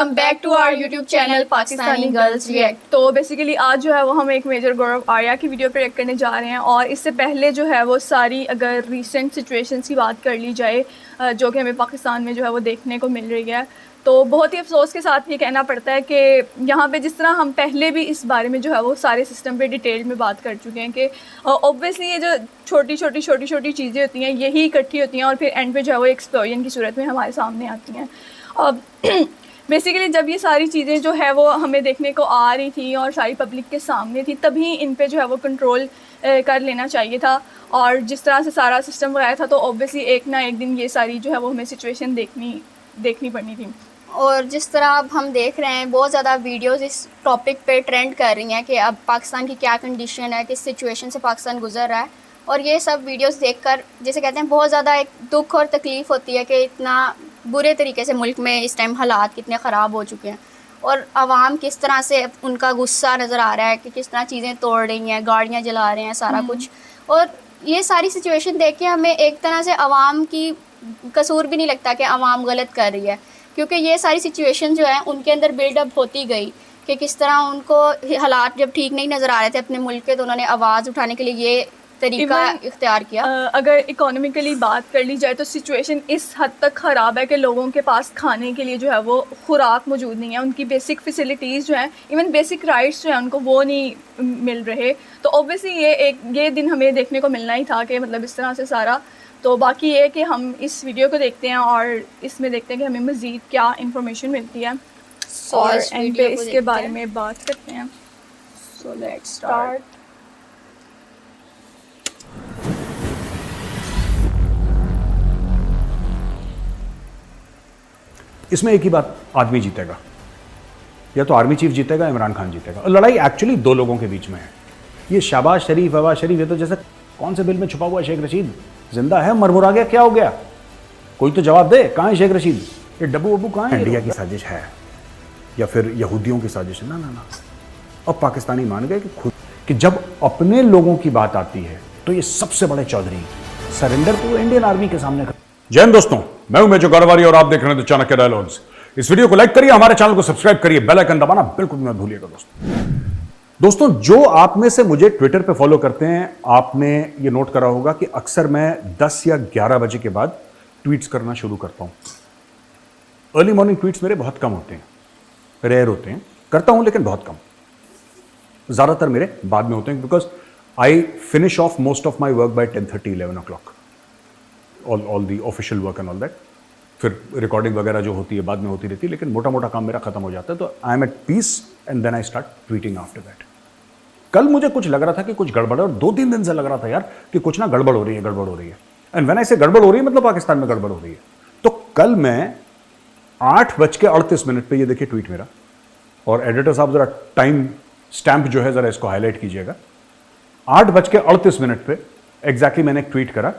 Welcome back to our YouTube channel Pakistani girls react. तो basically आज जो है वो हम एक मेजर गौरव आर्या की वीडियो पे रिएक्ट करने जा रहे हैं और इससे पहले जो है वो सारी अगर रीसेंट सिचुएशंस की बात कर ली जाए जो कि हमें पाकिस्तान में जो है वो देखने को मिल रही है, तो बहुत ही अफसोस के साथ ये कहना पड़ता है कि यहाँ पे जिस तरह हम पहले भी इस बारे में जो है वो सारे सिस्टम पे डिटेल में बात कर चुके हैं कि ऑब्वियसली ये जो छोटी छोटी चीज़ें होती हैं यही इकट्ठी होती हैं और फिर एंड पे जो है वो एक्सप्लोजन की सूरत में हमारे सामने आती हैं। अब बेसिकली जब ये सारी चीज़ें जो है वो हमें देखने को आ रही थी और सारी पब्लिक के सामने थी, तभी इन पे जो है वो कंट्रोल कर लेना चाहिए था। और जिस तरह से सारा सिस्टम लगाया था तो ऑब्वियसली एक ना एक दिन ये सारी जो है वो हमें सिचुएशन देखनी पड़नी थी। और जिस तरह अब हम देख रहे हैं बहुत ज़्यादा वीडियोस इस टॉपिक पे ट्रेंड कर रही हैं कि अब पाकिस्तान की क्या कंडीशन है, किस सिचुएशन से पाकिस्तान गुजर रहा है। और ये सब वीडियोस देखकर जैसे कहते हैं बहुत ज़्यादा एक दुख और तकलीफ़ होती है कि इतना बुरे तरीके से मुल्क में इस टाइम हालात कितने ख़राब हो चुके हैं और आवाम किस तरह से उनका गुस्सा नज़र आ रहा है कि किस तरह चीज़ें तोड़ रही हैं, गाड़ियाँ जला रहे हैं, सारा कुछ। और ये सारी सिचुएशन देख के हमें एक तरह से आवाम की कसूर भी नहीं लगता कि आवाम गलत कर रही है, क्योंकि ये सारी सिचुएशन जो है उनके अंदर बिल्डअप होती गई कि किस तरह उनको हालात जब ठीक नहीं नज़र आ रहे थे अपने मुल्क के, तो उन्होंने आवाज़ उठाने के लिए ये तरीका इख्तियार किया। अगर इकोनॉमिकली बात कर ली जाए तो सिचुएशन इस हद तक ख़राब है कि लोगों के पास खाने के लिए जो है वो खुराक मौजूद नहीं है, उनकी बेसिक फैसिलिटीज़ जो हैं, इवन बेसिक राइट्स जो हैं उनको वो नहीं मिल रहे। तो ऑब्वियसली ये दिन हमें देखने को मिलना ही था कि मतलब इस तरह से सारा। तो बाकी ये है कि हम इस वीडियो को देखते हैं और इसमें देखते हैं कि हमें मज़ीद क्या इंफॉर्मेशन मिलती है और एंड पे इसके बारे में बात करते हैं। So let's start. इसमें एक ही बात, आदमी जीतेगा, या तो आर्मी चीफ जीतेगा, इमरान खान जीतेगा। और लड़ाई एक्चुअली दो लोगों के बीच में है। ये शहबाज शरीफ, फवाद शरीफ, ये तो जैसे कौन से बिल में छुपा हुआ शेख रशीद जिंदा है, मरमुरा गया, क्या हो गया? कोई तो जवाब दे, कहाँ है शेख रशीद? ये डब्बू वब्बू कहाँ है? इंडिया की साजिश है या फिर यहूदियों की साजिश है? ना ना ना। अब पाकिस्तानी मान गए कि खुद कि जब अपने लोगों की बात आती है तो ये सबसे बड़े चौधरी सरेंडर तो इंडियन आर्मी के सामने कर। जय हिंद दोस्तों, मैं हूं मेजर गौरव और आप देख रहे हैं चाणक्य डायलॉग्स। इस वीडियो को लाइक करिए, हमारे चैनल को सब्सक्राइब करिए, बेल आइकन दबाना बिल्कुल मत भूलिएगा दोस्तों, जो आप में से मुझे ट्विटर पे फॉलो करते हैं, आपने ये नोट करा होगा कि अक्सर मैं 10 या 11 बजे के बाद ट्वीट्स करना शुरू करता हूं। अर्ली मॉर्निंग ट्वीट्स मेरे बहुत कम होते हैं, रेयर होते हैं, करता हूं लेकिन बहुत कम। ज्यादातर मेरे बाद में होते हैं because I finish off most of my work by 10:30 11 o'clock, all the official work and all that. फिर रिकॉर्डिंग वगैरह जो होती है बाद में होती रहती है, लेकिन मोटा मोटा काम मेरा खत्म हो जाता है, तो I am at peace and then I start tweeting after that. कल मुझे कुछ लग रहा था कि कुछ गड़बड़ है और 2-3 दिन से लग रहा था यार कि कुछ ना गड़बड़ हो रही है। एंड व्हेन आई से गड़बड़ हो रही है मतलब पाकिस्तान में गड़बड़ हो रही है। तो कल मैं 8:38 पे, ये देखिए ट्वीट मेरा, और एडिटर साहब जरा टाइम स्टैंप जो है जरा इसको हाईलाइट कीजिएगा। 8:38 पे एग्जैक्टली मैंने एक ट्वीट करा,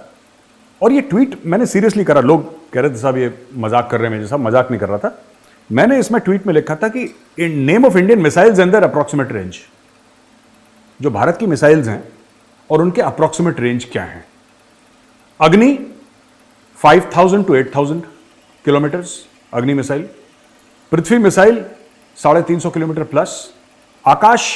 और ये ट्वीट मैंने सीरियसली करा। लोग कह रहे थे साहब ये मजाक कर रहे हैं, मेरे साहब मजाक नहीं कर रहा था। मैंने इसमें ट्वीट में लिखा था कि in name of Indian missiles and their approximate range, जो भारत की मिसाइल्स हैं और उनके अप्रॉक्सिमेट रेंज क्या है। अग्नि 5000 to 8000 किलोमीटर्स अग्नि मिसाइल, पृथ्वी मिसाइल 350 किलोमीटर प्लस, आकाश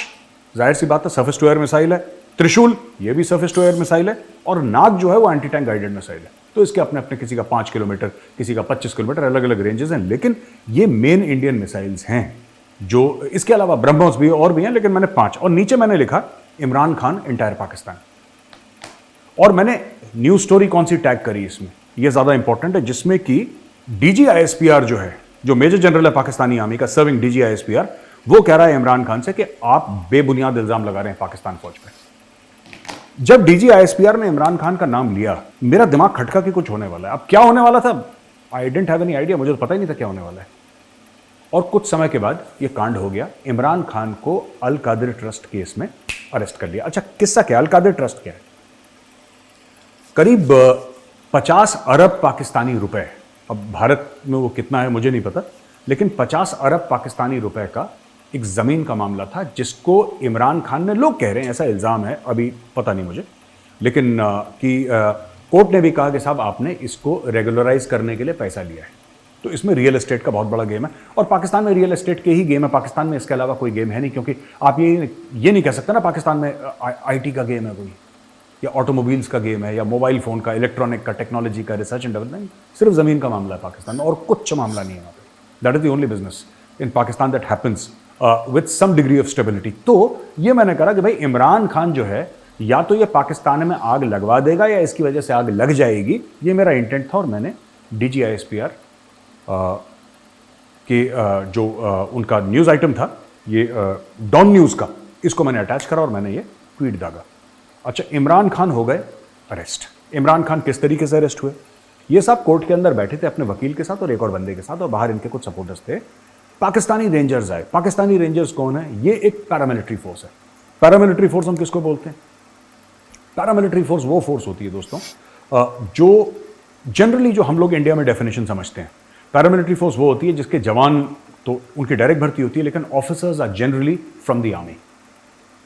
जाहिर सी बात है सर्फेस टू एयर मिसाइल है, त्रिशूल ये भी सर्फेस टू एयर मिसाइल है, और नाग जो है वो एंटी टैंक गाइडेड मिसाइल है। तो इसके अपने अपने किसी का 5 किलोमीटर, किसी का 25 किलोमीटर, अलग अलग रेंजेस हैं, लेकिन ये मेन इंडियन मिसाइल्स हैं। जो इसके अलावा ब्रह्मोस भी और भी हैं, लेकिन मैंने 5, और नीचे मैंने लिखा इमरान खान एंटायर पाकिस्तान। और मैंने न्यूज स्टोरी कौन सी टैग करी इसमें, यह ज्यादा इंपॉर्टेंट है, जिसमें कि DGISPR जो है, जो मेजर जनरल है पाकिस्तानी आर्मी का, सर्विंग DGISPR, वो कह रहा है इमरान खान से कि आप बेबुनियाद इल्जाम लगा रहे हैं पाकिस्तान फौज पे। जब DGISPR ने इमरान खान का नाम लिया, मेरा दिमाग खटका कि कुछ होने वाला है। अब क्या होने वाला था, I didn't have any idea, मुझे तो पता ही नहीं था क्या होने वाला है। और कुछ समय के बाद ये कांड हो गया, इमरान खान को अल कादिर ट्रस्ट केस में अरेस्ट कर लिया। अच्छा, किस्सा क्या, अल कादिर ट्रस्ट क्या है? करीब 50 अरब पाकिस्तानी रुपए, अब भारत में वो कितना है मुझे नहीं पता, लेकिन 50 अरब पाकिस्तानी रुपए का एक ज़मीन का मामला था, जिसको इमरान खान ने, लोग कह रहे हैं, ऐसा इल्ज़ाम है, अभी पता नहीं मुझे, लेकिन कोर्ट ने भी कहा कि साहब आपने इसको रेगुलराइज करने के लिए पैसा लिया है। तो इसमें रियल एस्टेट का बहुत बड़ा गेम है, और पाकिस्तान में रियल एस्टेट के ही गेम है, पाकिस्तान में इसके अलावा कोई गेम है नहीं, क्योंकि आप ये नहीं कह सकते ना पाकिस्तान में आईटी का गेम है कोई, या ऑटोमोबाइल्स का गेम है, या मोबाइल फ़ोन का, इलेक्ट्रॉनिक का, टेक्नोलॉजी का, रिसर्च एंड डेवलपमेंट, सिर्फ ज़मीन का मामला है पाकिस्तान में, और कुछ मामला नहीं है वहाँ पे। That is the only business in Pakistan that happens with some degree of stability. तो ये मैंने कहा कि भाई इमरान खान जो है या तो ये पाकिस्तान में आग लगवा देगा या इसकी वजह से आग लग जाएगी, ये मेरा इंटेंट था। और मैंने DGISPR के जो उनका न्यूज़ आइटम था, ये डॉन न्यूज़ का, इसको मैंने अटैच करा और मैंने ये ट्वीट दागा। अच्छा, इमरान खान हो गए अरेस्ट। इमरान खान किस तरीके से अरेस्ट हुए? ये सब कोर्ट के अंदर बैठे थे अपने वकील के साथ और एक और बंदे के साथ, और बाहर इनके कुछ सपोर्टर्स थे। पाकिस्तानी रेंजर्स आए। पाकिस्तानी रेंजर्स कौन है? ये एक पैरामिलिट्री फोर्स है। पैरामिलिट्री फोर्स हम किसको बोलते हैं? पैरामिलिट्री फोर्स वो फोर्स होती है दोस्तों जो जनरली जो हम लोग इंडिया में डेफिनेशन समझते हैं। पैरामिलिट्री फोर्स वो होती है जिसके जवान तो उनकी डायरेक्ट भर्ती होती है, लेकिन officers are generally from the army,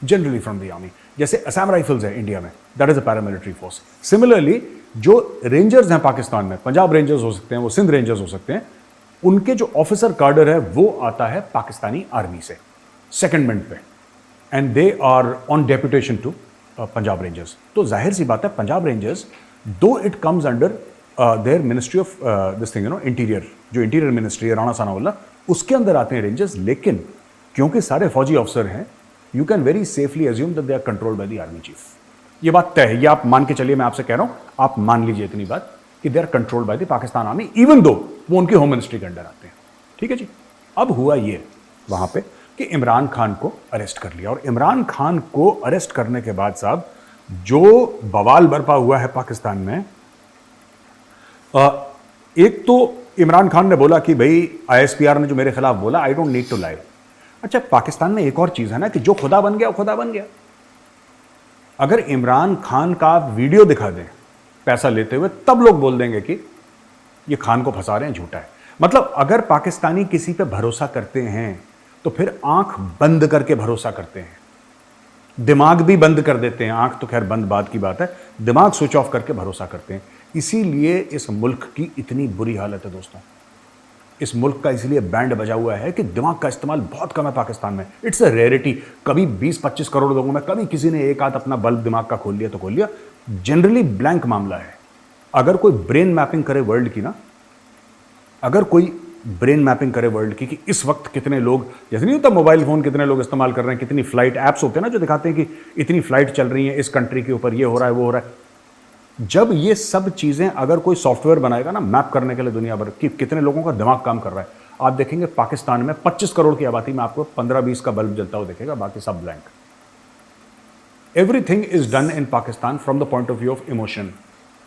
generally from the army. जैसे असम राइफल्स है इंडिया में, that is a paramilitary force. Similarly जो रेंजर्स हैं पाकिस्तान में, पंजाब रेंजर्स हो सकते हैं, वो सिंध रेंजर्स हो सकते हैं, उनके जो ऑफिसर कार्डर है वो आता है पाकिस्तानी आर्मी से सेकेंडमेंट पे, and they are on deputation to Punjab rangers. तो जाहिर सी बात है Punjab rangers, though it comes under their ministry of this thing interior, जो इंटीरियर मिनिस्ट्री है राणा सनाउल्लाह, उसके अंदर आते हैं रेंजर्स। लेकिन क्योंकि सारे फौजी अफसर हैं, you can very safely assume that they are controlled by the army chief. ये बात तय है, ये आप मान के चलिए, मैं आपसे कह रहा हूं, आप मान लीजिए इतनी बात कि they are controlled by the Pakistan army, even though वो उनकी होम मिनिस्ट्री के अंडर आते हैं। ठीक है जी। अब हुआ ये वहां पे कि इमरान खान को अरेस्ट कर लिया, और इमरान खान को अरेस्ट करने के बाद साहब जो बवाल बरपा हुआ है पाकिस्तान में, एक तो इमरान खान ने बोला कि भाई ISPR ने जो मेरे खिलाफ बोला, I don't need to lie. अच्छा, पाकिस्तान में एक और चीज है ना कि जो खुदा बन गया वो खुदा बन गया। अगर इमरान खान का आप वीडियो दिखा दें पैसा लेते हुए, तब लोग बोल देंगे कि ये खान को फंसा रहे हैं, झूठा है। मतलब अगर पाकिस्तानी किसी पे भरोसा करते हैं तो फिर आंख बंद करके भरोसा करते हैं, दिमाग भी बंद कर देते हैं। आंख तो खैर बंद बात की बात है, दिमाग स्विच ऑफ करके भरोसा करते हैं। इसीलिए इस मुल्क की इतनी बुरी हालत है दोस्तों। इस मुल्क का इसलिए बैंड बजा हुआ है कि दिमाग का इस्तेमाल बहुत कम है पाकिस्तान में। It's a rarity. कभी 20-25 करोड़ लोगों में कभी किसी ने एक आध अपना बल्ब दिमाग का खोल लिया तो खोल लिया, जनरली ब्लैंक मामला है। अगर कोई ब्रेन मैपिंग करे वर्ल्ड की ना, अगर कोई ब्रेन मैपिंग करे वर्ल्ड की कि इस वक्त कितने लोग, जैसे नहीं होता मोबाइल फोन कितने लोग इस्तेमाल कर रहे हैं, कितनी फ्लाइट ऐप्स होते हैं ना जो दिखाते हैं कि इतनी फ्लाइट चल रही है इस कंट्री के ऊपर, ये हो रहा है वो हो रहा है। जब ये सब चीजें अगर कोई सॉफ्टवेयर बनाएगा ना मैप करने के लिए दुनिया भर कि कितने लोगों का दिमाग काम कर रहा है, आप देखेंगे पाकिस्तान में 25 करोड़ की आबादी में आपको 15-20 का बल्ब जलता हुआ दिखेगा, बाकी सब blank. Everything is done in Pakistan from the point of view of emotion,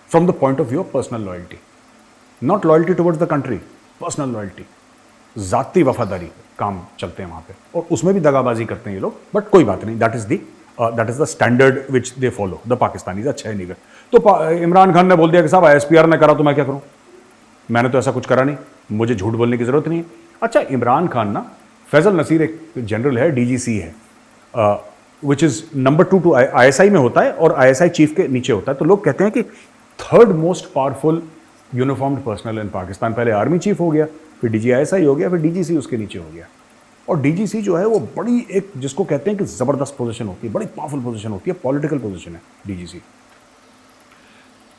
from the point of view of personal loyalty, not loyalty towards the country, personal loyalty, जाती वफादारी काम चलते हैं वहां पे, और उसमें भी दगाबाजी करते हैं ये लोग, बट कोई बात नहीं, that is the standard which they follow the Pakistanis. अच्छा है नहीं कर तो इमरान खान ने बोल दिया कि साहब ISPR ने करा तो मैं क्या करूं, मैंने तो ऐसा कुछ करा नहीं, मुझे झूठ बोलने की जरूरत नहीं है। अच्छा, इमरान खान ना, फैजल नसीर एक जनरल है, DGC है, which is number 2 two ISI में होता है और ISI चीफ के नीचे होता है। तो लोग कहते हैं कि third most powerful uniformed personnel in Pakistan. पहले आर्मी चीफ हो गया, फिर DGISI हो गया, फिर DGC उसके नीचे हो गया। और DGC जो है वो बड़ी एक जिसको कहते हैं कि जबरदस्त पोजीशन होती है, बड़ी पावरफुल पोजीशन होती है, पॉलिटिकल पोजीशन है DGC।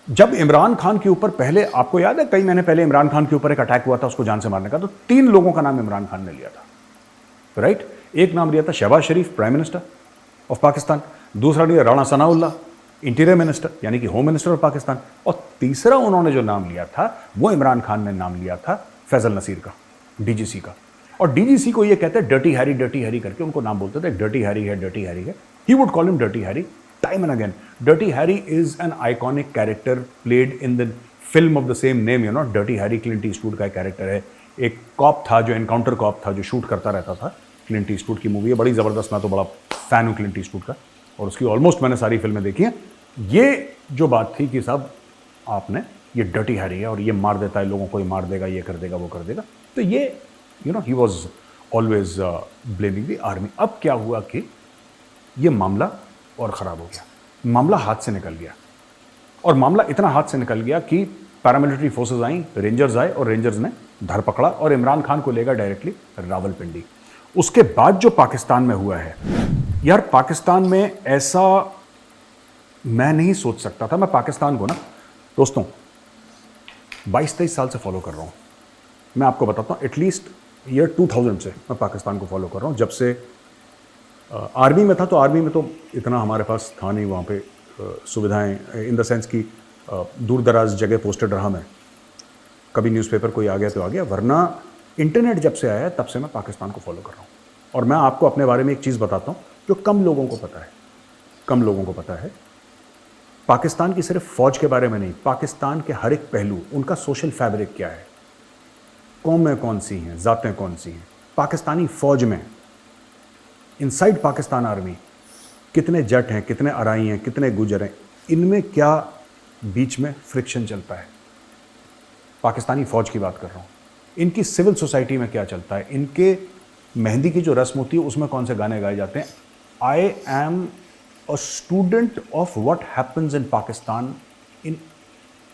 जब इमरान खान के ऊपर पहले, आपको याद है कई महीने पहले इमरान खान के ऊपर एक अटैक हुआ था उसको जान से मारने का, तो 3 लोगों का नाम इमरान खान ने लिया था, राइट। एक नाम लिया था शहबाज शरीफ, प्राइम मिनिस्टर ऑफ पाकिस्तान, दूसरा लिया राणा सनाउल्लाह, इंटीरियर मिनिस्टर यानी कि होम मिनिस्टर ऑफ पाकिस्तान, और तीसरा उन्होंने जो नाम लिया था वो इमरान खान ने नाम लिया था फैजल नसीर का, DGC का। और DGC को ये कहते हैं डर्टी हैरी करके उनको नाम बोलते थे, डर्टी हैरी है। He would call him dirty Harry time and again. Dirty Harry is an iconic character played in the film of the same name, you know. Dirty Harry Clint Eastwood का character है। एक corp था जो encounter corp था जो shoot करता रहता था। क्लिंट ईस्टवुड की मूवी है, बड़ी ज़बरदस्त, मैं तो बड़ा फ़ैन हूँ क्लिंट ईस्टवुड का, और उसकी ऑलमोस्ट मैंने सारी फिल्में देखी हैं। ये जो बात थी कि साहब आपने ये डर्टी हैरी है और ये मार देता है लोगों को, ये मार देगा, ये कर देगा, वो कर देगा, तो ये he was always blaming the army. अब क्या हुआ कि ये मामला और ख़राब हो गया, मामला हाथ से निकल गया, और मामला इतना हाथ से निकल गया कि पैरामिलिट्री फोर्सेस आई, रेंजर्स आए, और रेंजर्स ने धर पकड़ा और इमरान खान को लेगा डायरेक्टली रावलपिंडी। उसके बाद जो पाकिस्तान में हुआ है यार, पाकिस्तान में ऐसा मैं नहीं सोच सकता था। मैं पाकिस्तान को ना दोस्तों 22-23 साल से फॉलो कर रहा हूँ। मैं आपको बताता हूँ, एटलीस्ट ईयर 2000 से मैं पाकिस्तान को फॉलो कर रहा हूँ। जब से आर्मी में था, तो आर्मी में तो इतना हमारे पास था नहीं वहाँ पे सुविधाएं, इन द सेंस कि दूर दराज जगह पोस्टेड रहा मैं, कभी न्यूज़पेपर कोई आ गया तो आ गया, वरना इंटरनेट जब से आया है तब से मैं पाकिस्तान को फॉलो कर रहा हूँ। और मैं आपको अपने बारे में एक चीज़ बताता हूँ जो कम लोगों को पता है। पाकिस्तान की सिर्फ फ़ौज के बारे में नहीं, पाकिस्तान के हर एक पहलू, उनका सोशल फैब्रिक क्या है, कौमें कौन सी हैं, ज़ातें कौन सी हैं, पाकिस्तानी फ़ौज में इनसाइड पाकिस्तान आर्मी कितने जट हैं, कितने अराई हैं, कितने गुजर हैं, इनमें क्या बीच में फ्रिक्शन चलता है। पाकिस्तानी फ़ौज की बात कर रहा हूँ। इनकी सिविल सोसाइटी में क्या चलता है, इनके मेहंदी की जो रस्म होती है उसमें कौन से गाने गाए जाते हैं। I am a student of what happens in Pakistan.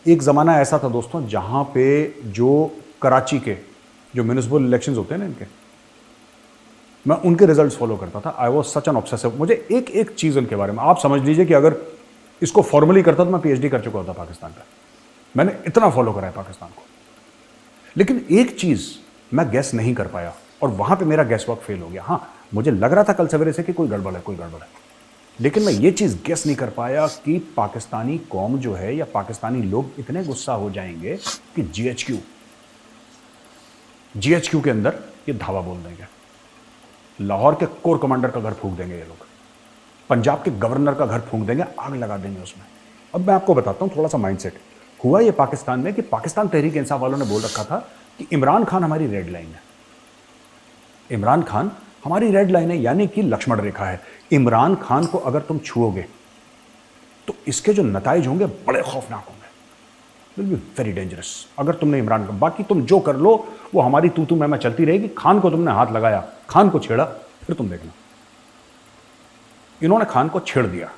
एक ज़माना ऐसा था दोस्तों जहाँ पे जो कराची के जो म्यूनिसिपल इलेक्शंस होते हैं ना इनके, मैं उनके रिजल्ट्स फॉलो करता था। I was such an obsessive. मुझे एक एक चीज़ उनके बारे में, आप समझ लीजिए कि अगर इसको फॉर्मली करता तो मैं पीएचडी कर चुका होता पाकिस्तान का। मैंने इतना फॉलो करा है पाकिस्तान को। लेकिन एक चीज़ मैं गैस नहीं कर पाया और वहाँ पे मेरा गैस वर्क फेल हो गया। हाँ, मुझे लग रहा था कल सवेरे से कि कोई गड़बड़ है, लेकिन मैं ये चीज़ गैस नहीं कर पाया कि पाकिस्तानी कौम जो है या पाकिस्तानी लोग इतने गुस्सा हो जाएंगे कि जीएचक्यू के अंदर ये धावा बोल देंगे, लाहौर के कोर कमांडर का घर फूंक देंगे ये लोग, पंजाब के गवर्नर का घर फूंक देंगे, आग लगा देंगे उसमें। अब मैं आपको बताता हूँ थोड़ा सा माइंडसेट हुआ ये पाकिस्तान में कि पाकिस्तान तहरीक इंसाफ वालों ने बोल रखा था कि इमरान खान हमारी रेड लाइन है, इमरान खान हमारी रेड लाइन है, यानी कि लक्ष्मण रेखा है। इमरान खान को अगर तुम छुओगे तो इसके जो नताइज होंगे बड़े खौफनाक होंगे, विल बी वेरी डेंजरस। अगर तुमने इमरान खान, बाकी तुम जो कर लो वो हमारी तू मैं चलती रहेगी। खान को तुमने हाथ लगाया, खान को छेड़ा, फिर तुम देखना। इन्होंने खान को छेड़ दिया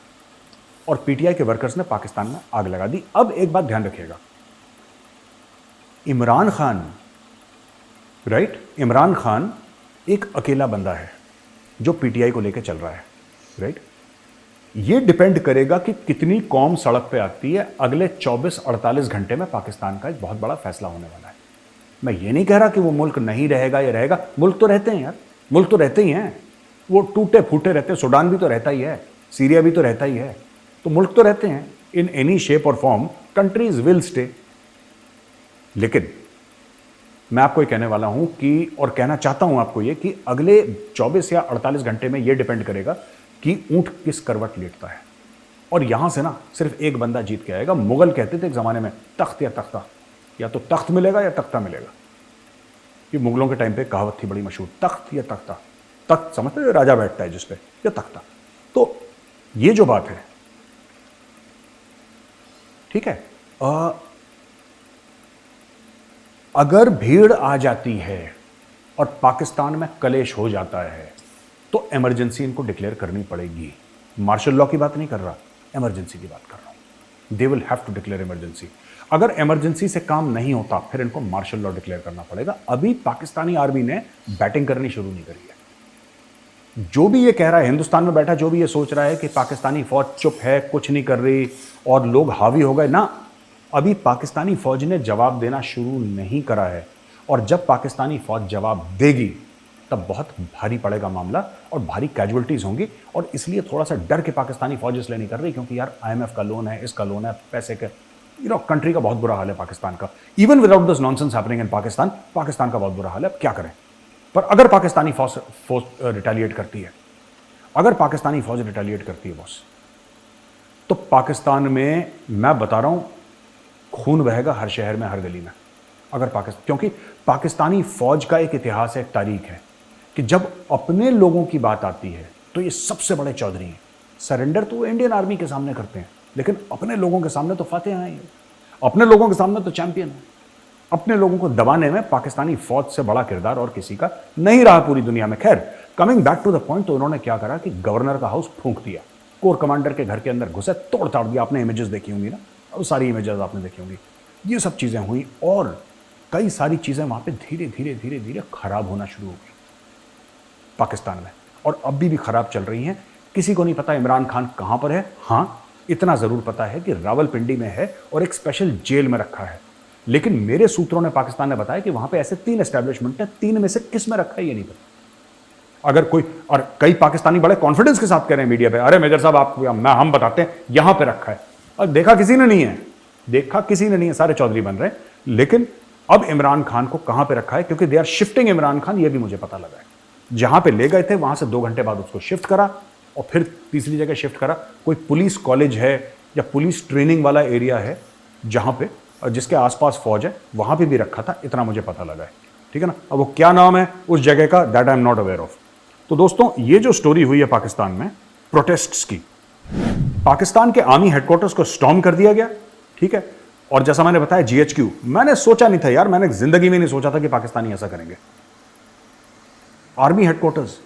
और पीटीआई के वर्कर्स ने पाकिस्तान में आग लगा दी। अब एक बात ध्यान रखिएगा, इमरान खान एक अकेला बंदा है जो पीटीआई को लेकर चल रहा है, राइट। ये डिपेंड करेगा कि कितनी कौम सड़क पे आती है। अगले 24-48 घंटे में पाकिस्तान का एक बहुत बड़ा फैसला होने वाला है। मैं ये नहीं कह रहा कि वो मुल्क नहीं रहेगा या रहेगा, मुल्क तो रहते हैं यार, मुल्क तो रहते ही हैं, वो टूटे फूटे रहते हैं। सूडान भी तो रहता ही है, सीरिया भी तो रहता ही है, तो मुल्क तो रहते हैं। इन एनी शेप और फॉर्म कंट्रीज विल स्टे। लेकिन मैं आपको ये कहने वाला हूं कि, और कहना चाहता हूं आपको ये, कि अगले 24 या 48 घंटे में ये डिपेंड करेगा कि ऊंट किस करवट लेटता है। और यहां से ना सिर्फ एक बंदा जीत के आएगा। मुगल कहते थे एक जमाने में तख्त या तख्ता, या तो तख्त मिलेगा या तख्ता मिलेगा। ये मुगलों के टाइम पे कहावत थी बड़ी मशहूर, तख्त या तख्ता। तख्त समझते हैं राजा बैठता है जिस पे, या तख्ता। तो ये जो बात है, ठीक है, अगर भीड़ आ जाती है और पाकिस्तान में कलेश हो जाता है तो इमरजेंसी इनको डिक्लेयर करनी पड़ेगी। मार्शल लॉ की बात नहीं कर रहा, इमरजेंसी की बात कर रहा हूं। They will have to declare emergency. अगर इमरजेंसी से काम नहीं होता फिर इनको मार्शल लॉ डिक्लेयर करना पड़ेगा। अभी पाकिस्तानी आर्मी ने बैटिंग करनी शुरू नहीं करी है। जो भी ये कह रहा है, हिंदुस्तान में बैठा जो भी ये सोच रहा है कि पाकिस्तानी फौज चुप है, कुछ नहीं कर रही और लोग हावी हो गए ना, अभी पाकिस्तानी फौज ने जवाब देना शुरू नहीं करा है। और जब पाकिस्तानी फौज जवाब देगी तब बहुत भारी पड़ेगा मामला और भारी कैजुअलिटीज होंगी। और इसलिए थोड़ा सा डर के पाकिस्तानी फौज इसलिए नहीं कर रही क्योंकि यार IMF का लोन है, इसका लोन है, पैसे के, कंट्री का बहुत बुरा हाल है पाकिस्तान का। Even without this nonsense happening in Pakistan का बहुत बुरा हाल है। अब क्या करें। पर अगर पाकिस्तानी फौज रिटेलिएट करती है, बॉस, तो पाकिस्तान में मैं बता रहा हूं खून बहेगा हर शहर में, हर गली में। अगर क्योंकि पाकिस्तानी फौज का एक इतिहास है, एक तारीख है कि जब अपने लोगों की बात आती है तो ये सबसे बड़े चौधरी हैं। सरेंडर तो वो इंडियन आर्मी के सामने करते हैं, लेकिन अपने लोगों के सामने तो फातेह हैं, अपने लोगों के सामने तो चैंपियन है। अपने लोगों को दबाने में पाकिस्तानी फौज से बड़ा किरदार और किसी का नहीं रहा पूरी दुनिया में। खैर, coming back to the point, तो उन्होंने क्या करा कि गवर्नर का हाउस फूंक दिया, कोर कमांडर के घर के अंदर घुसे, तोड़ ताड़ दिया। आपने इमेजेस देखी होंगी ना, और सारी इमेजेस आपने देखी होंगी। ये सब चीज़ें हुई और कई सारी चीज़ें वहाँ पे धीरे धीरे धीरे धीरे खराब होना शुरू हो गई पाकिस्तान में, और अभी भी खराब चल रही हैं। किसी को नहीं पता इमरान खान कहाँ पर है। हाँ, इतना ज़रूर पता है कि रावलपिंडी में है और एक स्पेशल जेल में रखा है। लेकिन मेरे सूत्रों ने पाकिस्तान ने बताया कि वहाँ पे ऐसे 3 एस्टेब्लिशमेंट हैं, 3 में से किस में रखा है ये नहीं पता। अगर कोई, और कई पाकिस्तानी बड़े कॉन्फिडेंस के साथ कह रहे हैं मीडिया पे, अरे मेजर साहब आप हम बताते हैं यहाँ पे रखा है, और देखा किसी ने नहीं है, देखा किसी ने नहीं है, सारे चौधरी बन रहे हैं। लेकिन अब इमरान खान को कहाँ पे रखा है, क्योंकि they are shifting Imran Khan, ये भी मुझे पता लगा है। जहाँ पे ले गए थे वहाँ से 2 घंटे बाद उसको शिफ्ट करा और फिर तीसरी जगह शिफ्ट करा। कोई पुलिस कॉलेज है या पुलिस ट्रेनिंग वाला एरिया है जहाँ पे, और जिसके आसपास फौज है, वहाँ पे भी रखा था, इतना मुझे पता लगा है। ठीक है ना। अब वो क्या नाम है उस जगह का, that I am not aware of. तो दोस्तों, ये जो स्टोरी हुई है पाकिस्तान में प्रोटेस्ट्स की, पाकिस्तान के आर्मी हेडक्वार्टर्स को स्टॉर्म कर दिया गया। ठीक है। और जैसा मैंने बताया GHQ, मैंने सोचा नहीं था यार, मैंने जिंदगी में नहीं सोचा था कि पाकिस्तानी ऐसा करेंगे। आर्मी हेडक्वार्टर्स,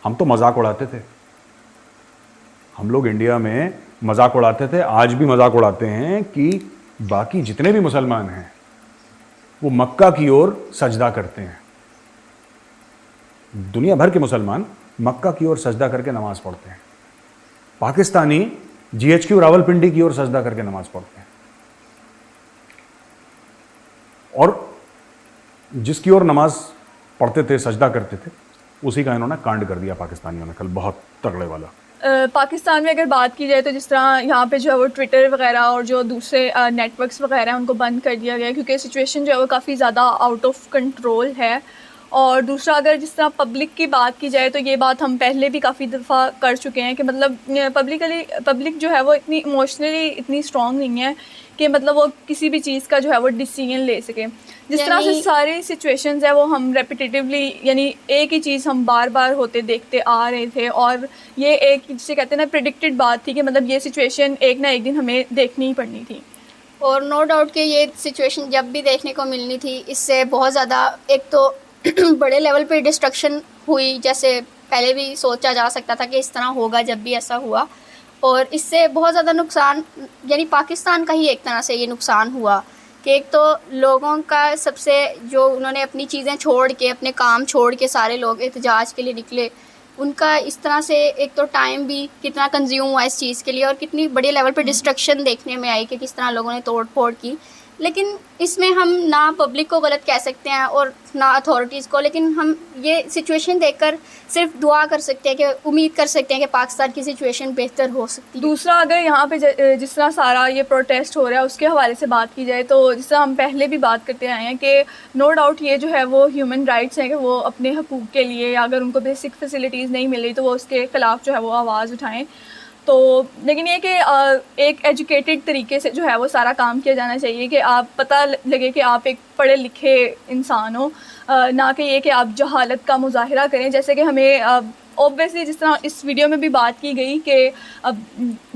हम तो मजाक उड़ाते थे, हम लोग इंडिया में मजाक उड़ाते थे, आज भी मजाक उड़ाते हैं कि बाकी जितने भी मुसलमान हैं वो मक्का की ओर सजदा करते हैं। दुनिया भर के मुसलमान मक्का की ओर सजदा करके नमाज पढ़ते हैं, पाकिस्तानी GHQ रावलपिंडी की ओर सजदा करके नमाज पढ़ते हैं। और जिसकी ओर नमाज पढ़ते थे, सजदा करते थे, उसी का इन्होंने कांड कर दिया पाकिस्तानियों ने कल, बहुत तगड़े वाला। पाकिस्तान में अगर बात की जाए तो जिस तरह यहाँ पे जो है वो ट्विटर वगैरह और जो दूसरे नेटवर्क्स वगैरह हैं उनको बंद कर दिया गया है, क्योंकि सिचुएशन जो है वो काफ़ी ज़्यादा आउट ऑफ कंट्रोल है। और दूसरा, अगर जिस तरह पब्लिक की बात की जाए तो ये बात हम पहले भी काफ़ी दफ़ा कर चुके हैं कि मतलब पब्लिक जो है वो इतनी इमोशनली इतनी स्ट्रॉन्ग नहीं है कि मतलब वो किसी भी चीज़ का जो है वो डिसीजन ले सके। जिस तरह से सारी सिचुएशंस है वो हम रेपिटेटिवली, यानी एक ही चीज़ हम बार बार होते देखते आ रहे थे, और ये एक, जिसे कहते हैं ना, प्रेडिक्टेड बात थी कि मतलब ये सिचुएशन एक ना एक दिन हमें देखनी ही पड़नी थी। और नो डाउट कि ये सिचुएशन जब भी देखने को मिलनी थी, इससे बहुत ज़्यादा एक तो बड़े लेवल पे डिस्ट्रक्शन हुई, जैसे पहले भी सोचा जा सकता था कि इस तरह होगा जब भी ऐसा हुआ। और इससे बहुत ज़्यादा नुकसान, यानी पाकिस्तान का ही एक तरह से ये नुकसान हुआ कि एक तो लोगों का सबसे, जो उन्होंने अपनी चीज़ें छोड़ के, अपने काम छोड़ के सारे लोग एहतजाज के लिए निकले, उनका इस तरह से एक तो टाइम भी कितना कंज्यूम हुआ इस चीज़ के लिए, और कितनी बड़े लेवल पे डिस्ट्रक्शन देखने में आई कि किस तरह लोगों ने तोड़ फोड़ की। लेकिन इसमें हम ना पब्लिक को गलत कह सकते हैं और ना अथॉरिटीज़ को, लेकिन हम ये सिचुएशन देखकर सिर्फ दुआ कर सकते हैं कि उम्मीद कर सकते हैं कि पाकिस्तान की सिचुएशन बेहतर हो सकती है। दूसरा, अगर यहाँ पे जिस तरह सारा ये प्रोटेस्ट हो रहा है उसके हवाले से बात की जाए तो जिस तरह हम पहले भी बात करते आए हैं कि नो डाउट ये जो है वो ह्यूमन राइट्स हैं कि वो अपने हकूक़ के लिए, या अगर उनको बेसिक फैसिलिटीज़ नहीं मिल रही तो वो उसके ख़िलाफ़ जो है वो आवाज़ उठाएँ। तो लेकिन ये कि एक एजुकेटेड तरीके से जो है वो सारा काम किया जाना चाहिए कि आप पता लगे कि आप एक पढ़े लिखे इंसान हो, ना कि ये कि आप जहालत का मुजाहिरा करें। जैसे कि हमें ऑब्वियसली जिस तरह इस वीडियो में भी बात की गई कि अब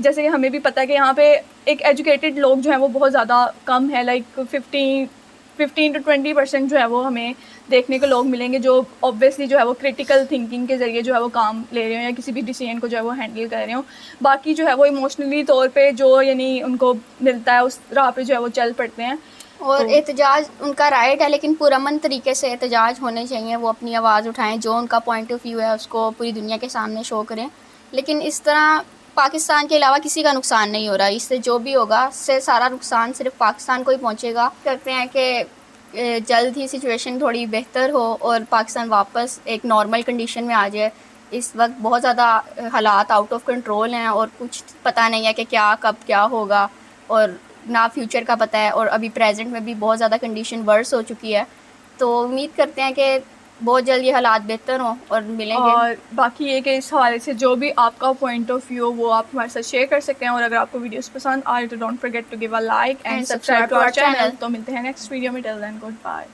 जैसे कि हमें भी पता है कि यहाँ पे एक एजुकेटेड लोग जो हैं वो बहुत ज़्यादा कम है, लाइक 15 to 20% जो है वो हमें देखने को लोग मिलेंगे जो ऑब्वियसली जो है वो क्रिटिकल थिंकिंग के ज़रिए जो है वो काम ले रहे हो या किसी भी डिसीजन को जो है वो हैंडल कर रहे हो। बाकी जो है वो इमोशनली तौर पे जो यानी उनको मिलता है उस राह पे जो है वो चल पड़ते हैं। और एहतजाज उनका राइट है, लेकिन पुरअमन तरीके से एहतजाज होने चाहिए, वो अपनी आवाज़ उठाएं, जो उनका पॉइंट ऑफ व्यू है उसको पूरी दुनिया के सामने शो करें। लेकिन इस तरह पाकिस्तान के अलावा किसी का नुकसान नहीं हो रहा, इससे जो भी होगा इससे सारा नुकसान सिर्फ पाकिस्तान को ही पहुंचेगा। करते हैं कि जल्द ही सिचुएशन थोड़ी बेहतर हो और पाकिस्तान वापस एक नॉर्मल कंडीशन में आ जाए। इस वक्त बहुत ज़्यादा हालात आउट ऑफ कंट्रोल हैं और कुछ पता नहीं है कि क्या कब क्या होगा, और ना फ्यूचर का पता है, और अभी प्रेजेंट में भी बहुत ज़्यादा कंडीशन वर्स हो चुकी है। तो उम्मीद करते हैं कि बहुत जल्द ये हालात बेहतर हों और मिलेंगे। और बाकी ये कि इस हवाले से जो भी आपका पॉइंट ऑफ व्यू वो आप हमारे साथ शेयर कर सकते हैं, और अगर आपको वीडियोस पसंद आए तो don't forget to give a like and subscribe to our channel. तो मिलते हैं नेक्स्ट वीडियो में, टिल देन गुड बाय।